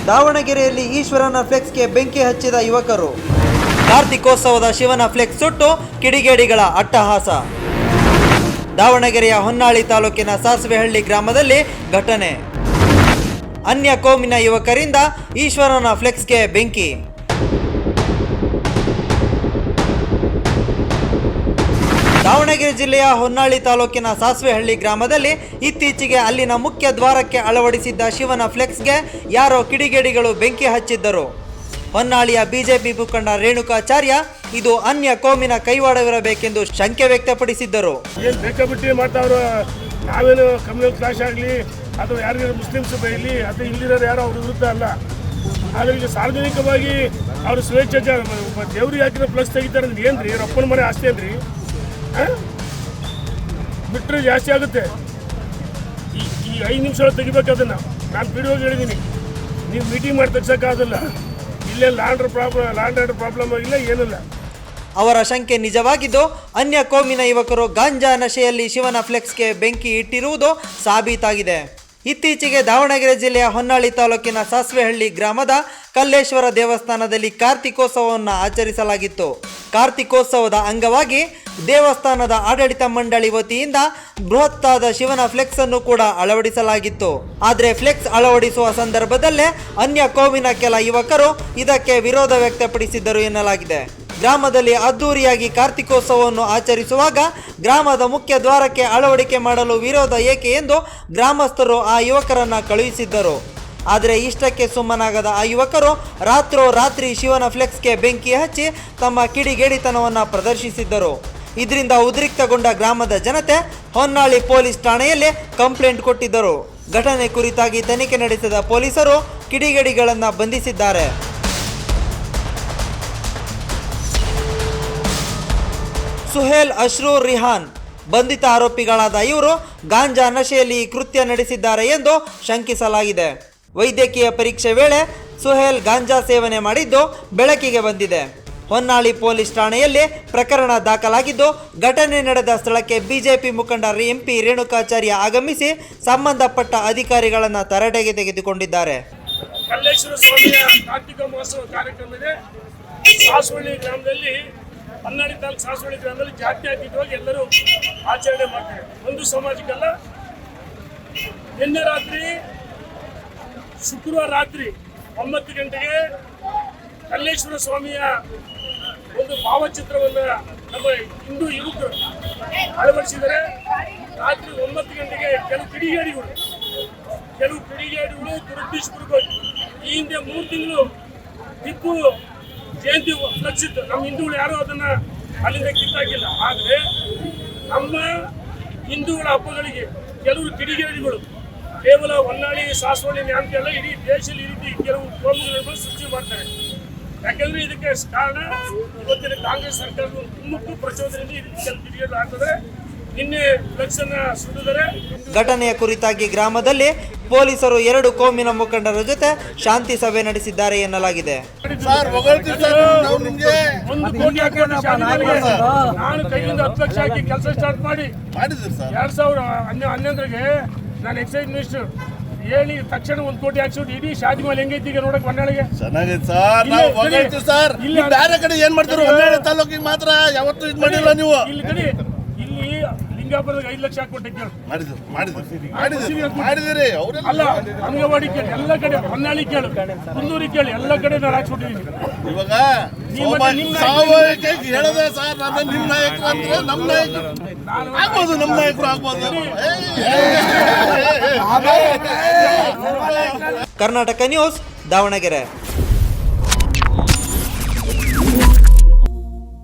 ದಾವಣಗೆರೆಯಲ್ಲಿ ಈಶ್ವರನ ಫ್ಲೆಕ್ಸ್ಗೆ ಬೆಂಕಿ ಹಚ್ಚಿದ ಯುವಕರು. ಕಾರ್ತಿಕೋತ್ಸವದ ಶಿವನ ಫ್ಲೆಕ್ಸ್ ಸುಟ್ಟು ಕಿಡಿಗೇಡಿಗಳ ಅಟ್ಟಹಾಸ. ದಾವಣಗೆರೆಯ ಹೊನ್ನಾಳಿ ತಾಲೂಕಿನ ಸಾಸ್ವೆಹಳ್ಳಿ ಗ್ರಾಮದಲ್ಲಿ ಘಟನೆ. ಅನ್ಯ ಕೋಮಿನ ಯುವಕರಿಂದ ಈಶ್ವರನ ಫ್ಲೆಕ್ಸ್ಗೆ ಬೆಂಕಿ. ದಾವಣಗೆರೆ ಜಿಲ್ಲೆಯ ಹೊನ್ನಾಳಿ ತಾಲೂಕಿನ ಸಾಸ್ವೆಹಳ್ಳಿ ಗ್ರಾಮದಲ್ಲಿ ಇತ್ತೀಚೆಗೆ ಅಲ್ಲಿನ ಮುಖ್ಯ ದ್ವಾರಕ್ಕೆ ಅಳವಡಿಸಿದ್ದ ಶಿವನ ಫ್ಲೆಕ್ಸ್ಗೆ ಯಾರೋ ಕಿಡಿಗೇಡಿಗಳು ಬೆಂಕಿ ಹಚ್ಚಿದ್ದರು. ಹೊನ್ನಾಳಿಯ ಬಿಜೆಪಿ ಮುಖಂಡ ರೇಣುಕಾಚಾರ್ಯ ಇದು ಅನ್ಯ ಕೋಮಿನ ಕೈವಾಡವಿರಬೇಕೆಂದು ಶಂಕೆ ವ್ಯಕ್ತಪಡಿಸಿದ್ದರು. ನಾವೇನು ಕಮ್ಯುನಲ್ ಕ್ಲಾಶ್ ಆಗಲಿ ಅಥವಾ ಯಾರಿಗಾರು ಮುಸ್ಲಿಮ್ಸ್ ಬೈಲಿ ಅಥವಾ ಇಲ್ಲಿರೋರು ಯಾರೋ ಅವ್ರ ವಿರುದ್ಧ ಅಲ್ಲ. ಆದರೆ ಈಗ ಸಾರ್ವಜನಿಕವಾಗಿ ಅವರು ಸ್ವೇಚ್ಛೆ ದೇವ್ರಿಗೆ ಹಾಕಿರೋ ಫ್ಲೆಕ್ಸ್ ತೆಗಿತಾರೆ ಅಂದ್ರೆ ಏನ್ರಿ ರೊಪ್ಪನ ಮನೆ ಆಸ್ತಿ ಅಲ್ರಿ, ಬಿಟ್ಟರೆ ಜಾಸ್ತಿ ಆಗುತ್ತೆ. ಈ 5 ನಿಮಿಷ ತೆಗಿಬೇಕು ಅದನ್ನು. ನಾನು ವಿಡಿಯೋಗೆ ಹೇಳಿದ್ದೀನಿ, ನೀವು ಮೀಟಿಂಗ್ ಮಾಡಿ ತೆಗ್ಸೋಕ್ಕಾಗಲ್ಲ. ಇಲ್ಲೇ ಲ್ಯಾಂಡ್ ಆರ್ಡರ್ ಪ್ರಾಬ್ಲಮ್ ಆಗಿಲ್ಲ, ಏನಿಲ್ಲ. ಅವರ ಶಂಕೆ ನಿಜವಾಗಿದ್ದು ಅನ್ಯ ಕೋಮಿನ ಯುವಕರು ಗಾಂಜಾ ನಶೆಯಲ್ಲಿ ಶಿವನ ಫ್ಲೆಕ್ಸ್ಗೆ ಬೆಂಕಿ ಇಟ್ಟಿರುವುದು ಸಾಬೀತಾಗಿದೆ. ಇತ್ತೀಚೆಗೆ ದಾವಣಗೆರೆ ಜಿಲ್ಲೆಯ ಹೊನ್ನಾಳಿ ತಾಲೂಕಿನ ಸಾಸ್ವೆಹಳ್ಳಿ ಗ್ರಾಮದ ಕಲ್ಲೇಶ್ವರ ದೇವಸ್ಥಾನದಲ್ಲಿ ಕಾರ್ತಿಕೋತ್ಸವವನ್ನು ಆಚರಿಸಲಾಗಿತ್ತು. ಕಾರ್ತಿಕೋತ್ಸವದ ಅಂಗವಾಗಿ ದೇವಸ್ಥಾನದ ಆಡಳಿತ ಮಂಡಳಿ ವತಿಯಿಂದ ಬೃಹತ್ತಾದ ಶಿವನ ಫ್ಲೆಕ್ಸ್ ಅನ್ನು ಕೂಡ ಅಳವಡಿಸಲಾಗಿತ್ತು. ಆದರೆ ಫ್ಲೆಕ್ಸ್ ಅಳವಡಿಸುವ ಸಂದರ್ಭದಲ್ಲೇ ಅನ್ಯ ಕೋಮಿನ ಕೆಲ ಯುವಕರು ಇದಕ್ಕೆ ವಿರೋಧ ವ್ಯಕ್ತಪಡಿಸಿದ್ದರು ಎನ್ನಲಾಗಿದೆ. ಗ್ರಾಮದಲ್ಲಿ ಅದ್ದೂರಿಯಾಗಿ ಕಾರ್ತಿಕೋತ್ಸವವನ್ನು ಆಚರಿಸುವಾಗ ಗ್ರಾಮದ ಮುಖ್ಯ ದ್ವಾರಕ್ಕೆ ಅಳವಡಿಕೆ ಮಾಡಲು ವಿರೋಧ ಏಕೆ ಎಂದು ಗ್ರಾಮಸ್ಥರು ಆ ಯುವಕರನ್ನ ಕಳುಹಿಸಿದ್ದರು. ಆದರೆ ಇಷ್ಟಕ್ಕೆ ಸುಮ್ಮನಾಗದ ಆ ಯುವಕರು ರಾತ್ರೋರಾತ್ರಿ ಶಿವನ ಫ್ಲೆಕ್ಸ್ಗೆ ಬೆಂಕಿ ಹಚ್ಚಿ ತಮ್ಮ ಕಿಡಿಗೇಡಿತನವನ್ನು ಪ್ರದರ್ಶಿಸಿದ್ದರು. ಇದರಿಂದ ಉದ್ರಿಕ್ತಗೊಂಡ ಗ್ರಾಮದ ಜನತೆ ಹೊನ್ನಾಳಿ ಪೊಲೀಸ್ ಠಾಣೆಯಲ್ಲಿ ಕಂಪ್ಲೇಂಟ್ ಕೊಟ್ಟಿದ್ದರು. ಘಟನೆ ಕುರಿತಾಗಿ ತನಿಖೆ ನಡೆಸಿದ ಪೊಲೀಸರು ಕಿಡಿಗೇಡಿಗಳನ್ನು ಬಂಧಿಸಿದ್ದಾರೆ. ಸುಹೇಲ್, ಅಶ್ರೂರ್, ರಿಹಾನ್ ಬಂಧಿತ ಆರೋಪಿಗಳಾದ ಇವರು ಗಾಂಜಾ ನಶೆಯಲ್ಲಿ ಕೃತ್ಯ ನಡೆಸಿದ್ದಾರೆ ಎಂದು ಶಂಕಿಸಲಾಗಿದೆ. ವೈದ್ಯಕೀಯ ಪರೀಕ್ಷೆ ವೇಳೆ ಸುಹೇಲ್ ಗಾಂಜಾ ಸೇವನೆ ಮಾಡಿದ್ದು ಬೆಳಕಿಗೆ ಬಂದಿದೆ. ಹೊನ್ನಾಳಿ ಪೊಲೀಸ್ ಠಾಣೆಯಲ್ಲಿ ಪ್ರಕರಣ ದಾಖಲಾಗಿದ್ದು ಘಟನೆ ನಡೆದ ಸ್ಥಳಕ್ಕೆ ಬಿಜೆಪಿ ಮುಖಂಡ ಎಂಪಿ ರೇಣುಕಾಚಾರ್ಯ ಆಗಮಿಸಿ ಸಂಬಂಧಪಟ್ಟ ಅಧಿಕಾರಿಗಳನ್ನು ತರಾಟೆಗೆ ತೆಗೆದುಕೊಂಡಿದ್ದಾರೆ. ಕಲ್ಲೇಶ್ವರ ಸ್ವಾಮಿಯ ಕಾರ್ತಿಕ ಮಹೋತ್ಸವ ಕಾರ್ಯಕ್ರಮ ಇದೆ. ಸಾಸ್ವಳ್ಳಿ ಗ್ರಾಮದಲ್ಲಿ, ಹೊನ್ನಾಳಿ ತಾಲೂಕು ಸಾಸ್ವಳ್ಳಿ ಗ್ರಾಮದಲ್ಲಿ ಜಾತ್ಯತೀತವಾಗಿ ಎಲ್ಲರೂ ಆಚರಣೆ ಮಾಡ್ತಾರೆ. ಒಂದು ಸಮಾಜಕ್ಕಲ್ಲ. ನಿನ್ನೆ ರಾತ್ರಿ ಶುಕ್ರವಾರ ರಾತ್ರಿ 9 ಗಂಟೆಗೆ ಕಲ್ಲೇಶ್ವರ ಸ್ವಾಮಿಯ ಒಂದು ಭಾವಚಿತ್ರವನ್ನು ನಮ್ಮ ಹಿಂದೂ ಯುವಕರು ಅಳವಡಿಸಿದರೆ ರಾತ್ರಿ 9 ಗಂಟೆಗೆ ಕೆಲವು ಕಿಡಿಗೇಡಿಗಳು ದುರುದ್ದೇಶಪೂರ್ವಕವಾಗಿ ಈ ಹಿಂದೆ 3 ತಿಂಗಳು ಟಿಪ್ಪು ಜಯಂತಿ ಫ್ಲೆಕ್ಸ್ ಇತ್ತು. ನಮ್ಮ ಹಿಂದೂಗಳು ಯಾರೂ ಅದನ್ನು ಅಲ್ಲಿಂದ ಕಿತ್ತಾಕಿಲ್ಲ. ಆದರೆ ನಮ್ಮ ಹಿಂದೂಗಳ ಹಬ್ಬಗಳಿಗೆ ಕೆಲವರು ಕಿಡಿಗೇಡಿಗಳು ಕೇವಲ ಹೊನ್ನಾಳಿ ಸಾಸ್ವಳ್ಳಿ ಅಂತೆಲ್ಲ ಇಡೀ ದೇಶದಲ್ಲಿ ಈ ರೀತಿ ಕೆಲವು ಕೋಮುಗಳನ್ನು ಸೃಷ್ಟಿ ಮಾಡ್ತಾರೆ. ಯಾಕೆಂದ್ರೆ ಇದಕ್ಕೆ ಕಾರಣ ಇವತ್ತಿನ ಕಾಂಗ್ರೆಸ್ ಸರ್ಕಾರದ ಕುಮ್ಮಕ್ಕು ಪ್ರಚೋದನೆಯಿಂದ ಈ ರೀತಿ ಕೆಲವು ಕಿಡಿಗೇಡಿಗಳು ಆಗ್ತದೆ. ನಿನ್ನೆ ಫ್ಲೆಕ್ಸ್ ಅನ್ನ ಸುಟ್ಟಿದ್ದಾರೆ. ಘಟನೆಯ ಕುರಿತಾಗಿ ಗ್ರಾಮದಲ್ಲಿ ಪೊಲೀಸರು 2 ಕೋಮಿನ ಮುಖಂಡರ ಜೊತೆ ಶಾಂತಿ ಸಭೆ ನಡೆಸಿದ್ದಾರೆ ಎನ್ನಲಾಗಿದೆ. 1 ಕೋಟಿ ನಾನು ಕೈಯಿಂದ 10 ಲಕ್ಷ ಹಾಕಿ ಕೆಲಸ ಸ್ಟಾರ್ಟ್ ಮಾಡಿ 2011ಗೆ ನಾನು ಎಕ್ಸೈಸ್ ಮಿನಿಸ್ಟರ್ ಹೇಳಿ ತಕ್ಷಣ 1 ಕೋಟಿ ಹಾಕ್ಸಿಬಿಟ್ಟು ಇಡೀ ಶಾದಿಮಲ್ ಹೆಂಗೈತಿ ಈಗ ನೋಡಕ್ ಹೊನ್ನಾಳಿಗೆ ಚೆನ್ನಾಗೈತೆ ಸರ್. ಇಲ್ಲಿ ಬೇರೆ ಕಡೆ ಏನ್ ಮಾಡ್ತಾರೆ, ಹೊನ್ನಾಳಿ ತಾಲೂಕಿಗೆ ಮಾತ್ರ ಯಾವತ್ತೂ ಇದು ಮಾಡಿಲ್ಲ ನೀವು. ಇಲ್ಲಿ ಲಿಂಗಾಪುರದಾಗ 5 ಲಕ್ಷ ಹಾಕೊಟ್ಟೆ ಕೇಳು ಮಾಡಿದಿರಿ. ಅಲ್ಲ, ಅಂಗನವಾಡಿ ಕೇಳಿ, ಎಲ್ಲ ಕಡೆ ಹೊನ್ನಾಳಿ ಕೇಳು, ಕುಂದೂರಿ ಕೇಳಿ, ಎಲ್ಲ ಕಡೆ ನಾನು ಹಾಕ್ಸ್ಬಿಟ್ಟಿದ್ದೀನಿ. ಇವಾಗ ಸಾವಯವ ಹೇಳದೆ ಸರ್, ನಿಮ್ಮ ನಾಯಕರು ಅಂದ್ರೆ ನಮ್ಮ ನಾಯಕರು ಆಗ್ಬೋದು, ನಮ್ಮ ನಾಯಕರು ಆಗ್ಬೋದು. ಕರ್ನಾಟಕ ನ್ಯೂಸ್, ದಾವಣಗೆರೆ.